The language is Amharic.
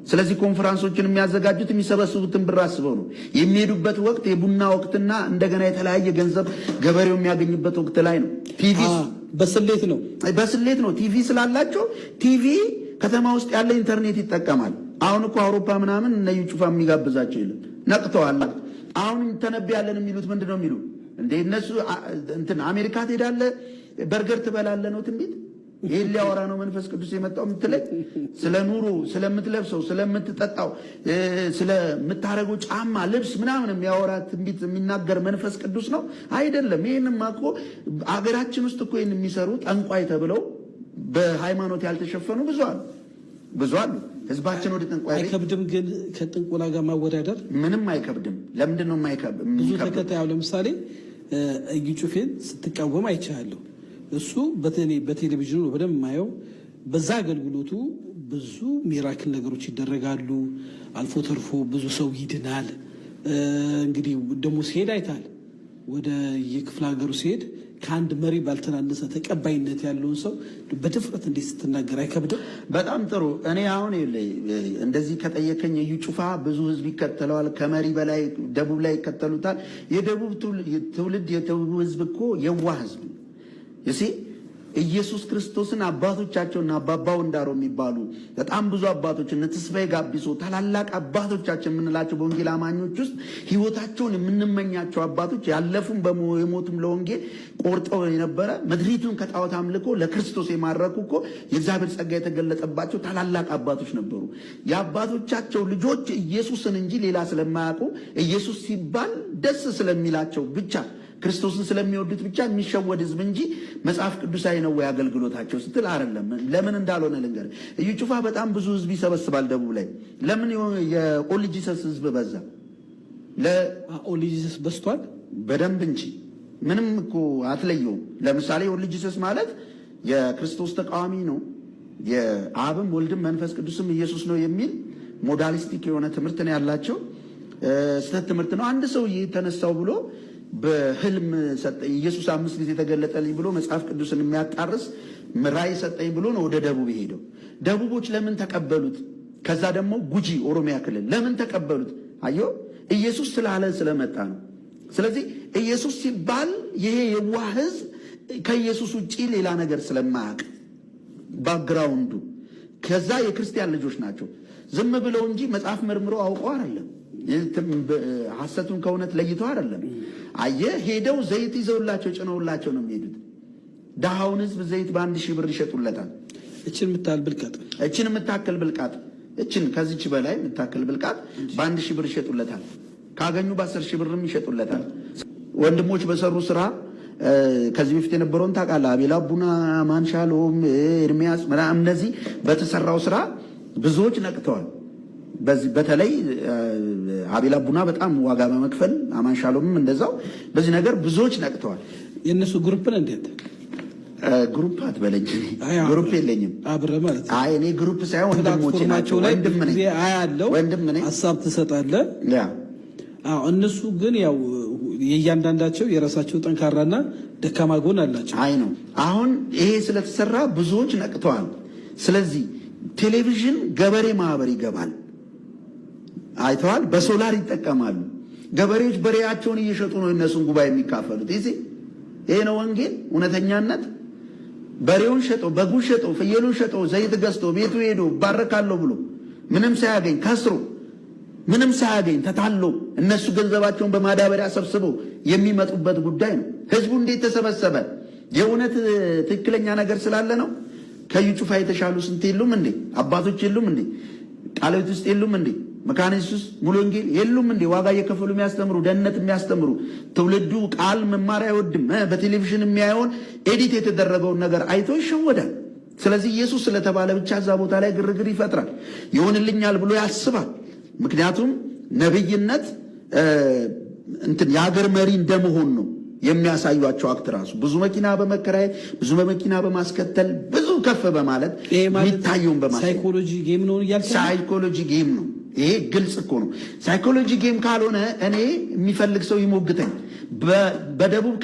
ስለዚህ ኮንፈረንሶችን የሚያዘጋጁት የሚሰበስቡትን ብር አስበው ነው። የሚሄዱበት ወቅት የቡና ወቅትና እንደገና የተለያየ ገንዘብ ገበሬው የሚያገኝበት ወቅት ላይ ነው። ቲቪ በስሌት ነው። ቲቪ ስላላቸው ቲቪ ከተማ ውስጥ ያለ ኢንተርኔት ይጠቀማል። አሁን እኮ አውሮፓ ምናምን እነ ጩፋ የሚጋብዛቸው የለም፣ ነቅተዋል። አሁን ተነብያለን የሚሉት ምንድን ነው የሚሉ እንዴ እነሱ እንትን አሜሪካ ትሄዳለህ በርገር ትበላለህ ነው ትንቢት። ይሄን ሊያወራ ነው መንፈስ ቅዱስ የመጣው የምትለኝ? ስለ ኑሮ፣ ስለምትለብሰው፣ ስለምትጠጣው፣ ስለምታረገው ጫማ፣ ልብስ ምናምን የሚያወራ ትንቢት የሚናገር መንፈስ ቅዱስ ነው አይደለም። ይሄንማ እኮ አገራችን ውስጥ እኮ ይሄን የሚሰሩ ጠንቋይ ተብለው በሃይማኖት ያልተሸፈኑ ብዙ አሉ። ህዝባችን ወደ ጠንቋይ አይከብድም። ግን ከጥንቆላ ጋር ማወዳደር ምንም አይከብድም። ለምንድን ነው የማይከብድ? ብዙ ተከታዩ ለምሳሌ እዩ ጩፋን ስትቃወም አይቻለሁ። እሱ በቴሌቪዥኑ ነው በደንብ የማየው። በዛ አገልግሎቱ ብዙ ሚራክል ነገሮች ይደረጋሉ። አልፎ ተርፎ ብዙ ሰው ይድናል። እንግዲህ ደግሞ ሲሄድ አይታል። ወደ የክፍለ ሀገሩ ሲሄድ ከአንድ መሪ ባልተናነሰ ተቀባይነት ያለውን ሰው በድፍረት እንዴት ስትናገር አይከብድም? በጣም ጥሩ። እኔ አሁን እንደዚህ ከጠየቀኝ እዩ ጩፋ ብዙ ህዝብ ይከተለዋል። ከመሪ በላይ ደቡብ ላይ ይከተሉታል። የደቡብ ትውልድ የደቡብ ህዝብ እኮ የዋህ ህዝብ ይሲ ኢየሱስ ክርስቶስን አባቶቻቸውና አባባው እንዳሮ የሚባሉ በጣም ብዙ አባቶች እነ ተስፋዬ ጋቢሶ ታላላቅ አባቶቻችን የምንላቸው በወንጌል አማኞች ውስጥ ህይወታቸውን የምንመኛቸው አባቶች ያለፉም የሞቱም ለወንጌል ቆርጠው የነበረ ምድሪቱን ከጣዖት አምልኮ ለክርስቶስ የማረኩ እኮ የእግዚአብሔር ጸጋ የተገለጠባቸው ታላላቅ አባቶች ነበሩ። የአባቶቻቸው ልጆች ኢየሱስን እንጂ ሌላ ስለማያውቁ ኢየሱስ ሲባል ደስ ስለሚላቸው ብቻ ክርስቶስን ስለሚወዱት ብቻ የሚሸወድ ህዝብ እንጂ መጽሐፍ ቅዱሳዊ ነው ወይ አገልግሎታቸው ስትል አይደለም። ለምን እንዳልሆነ ልንገር። እዩ ጩፋ በጣም ብዙ ህዝብ ይሰበስባል ደቡብ ላይ። ለምን የኦል ጂሰስ ህዝብ በዛ? ኦል ጂሰስ በስቷል በደንብ እንጂ ምንም እኮ አትለየውም። ለምሳሌ ኦል ጂሰስ ማለት የክርስቶስ ተቃዋሚ ነው፣ የአብም ወልድም መንፈስ ቅዱስም ኢየሱስ ነው የሚል ሞዳሊስቲክ የሆነ ትምህርት ነው ያላቸው። ስተት ትምህርት ነው። አንድ ሰው ተነሳው ብሎ በህልም ሰጠኝ ኢየሱስ 5 ጊዜ ተገለጠልኝ ብሎ መጽሐፍ ቅዱስን የሚያጣርስ ራእይ ሰጠኝ ብሎ ነው ወደ ደቡብ ሄደው። ደቡቦች ለምን ተቀበሉት? ከዛ ደግሞ ጉጂ ኦሮሚያ ክልል ለምን ተቀበሉት? አዮ ኢየሱስ ስላለ ስለመጣ ነው። ስለዚህ ኢየሱስ ሲባል ይሄ የዋህ ህዝብ ከኢየሱስ ውጪ ሌላ ነገር ስለማያውቅ ባክግራውንዱ ከዛ የክርስቲያን ልጆች ናቸው። ዝም ብለው እንጂ መጽሐፍ መርምረው አውቀው አይደለም። ሐሰቱን ከእውነት ለይተው አይደለም። አየህ ሄደው ዘይት ይዘውላቸው ጭነውላቸው ነው የሚሄዱት። ደሃውን ህዝብ ዘይት በ1000 ብር ይሸጡለታል። እችን የምታክል ብልቃጥ እችን ከዚች በላይ የምታክል ብልቃጥ በ1000 ብር ይሸጡለታል። ካገኙ በ10000 ብርም ይሸጡለታል። ወንድሞች በሰሩ ስራ ከዚህ በፊት የነበረውን ታውቃለህ። አቤላ ቡና፣ ማንሻሎም፣ ኤርሚያስ ምናምን እነዚህ በተሰራው ስራ ብዙዎች ነቅተዋል። በተለይ አቤላ ቡና በጣም ዋጋ በመክፈል አማንሻሎምም እንደዛው በዚህ ነገር ብዙዎች ነቅተዋል። የነሱ ግሩፕ ነው እንዴት? ግሩፕ አትበለኝ፣ ግሩፕ የለኝም። አብረ ማለት አይ እኔ ግሩፕ ሳይሆን ወንድሞቼ ናቸው። ወንድም ነኝ አያለው፣ ወንድም ነኝ። ሐሳብ ትሰጣለህ። እነሱ ግን ያው የእያንዳንዳቸው የራሳቸው ጠንካራና ደካማ ጎን አላቸው። አይ ነው አሁን ይሄ ስለተሰራ ብዙዎች ነቅተዋል። ስለዚህ ቴሌቪዥን ገበሬ ማህበር ይገባል። አይተዋል። በሶላር ይጠቀማሉ። ገበሬዎች በሬያቸውን እየሸጡ ነው እነሱን ጉባኤ የሚካፈሉት። ይሄ ነው ወንጌል እውነተኛነት። በሬውን ሸጠው፣ በጉን ሸጠው፣ ፍየሉን ሸጠው፣ ዘይት ገዝተው ቤቱ ሄዶ ባረካለሁ ብሎ ምንም ሳያገኝ ከስሮ ምንም ሳያገኝ ተታሎ እነሱ ገንዘባቸውን በማዳበሪያ ሰብስበው የሚመጡበት ጉዳይ ነው። ህዝቡ እንዴት ተሰበሰበ? የእውነት ትክክለኛ ነገር ስላለ ነው። ከዩ ጩፋ የተሻሉ ስንት የሉም እንዴ? አባቶች የሉም እንዴ? ቃልዮት ውስጥ የሉም እንዴ? መካነ ኢየሱስ ሙሉ ወንጌል የሉም እንዴ? ዋጋ እየከፈሉ የሚያስተምሩ ደህንነት የሚያስተምሩ ትውልዱ ቃል መማር አይወድም። በቴሌቪዥን የሚያየውን ኤዲት የተደረገውን ነገር አይቶ ይሸወዳል። ስለዚህ ኢየሱስ ስለተባለ ብቻ እዛ ቦታ ላይ ግርግር ይፈጥራል። ይሆንልኛል ብሎ ያስባል። ምክንያቱም ነብይነት የሀገር መሪ እንደመሆን ነው የሚያሳዩአቸው አክት ራሱ ብዙ መኪና በመከራየት ብዙ መኪና በማስከተል ብዙ ከፍ በማለት የሚታየውን በማለት ሳይኮሎጂ ጌም ነው እያልከኝ። ሳይኮሎጂ ጌም ነው ይሄ፣ ግልጽ እኮ ነው። ሳይኮሎጂ ጌም ካልሆነ እኔ የሚፈልግ ሰው ይሞግተኝ። በደቡብ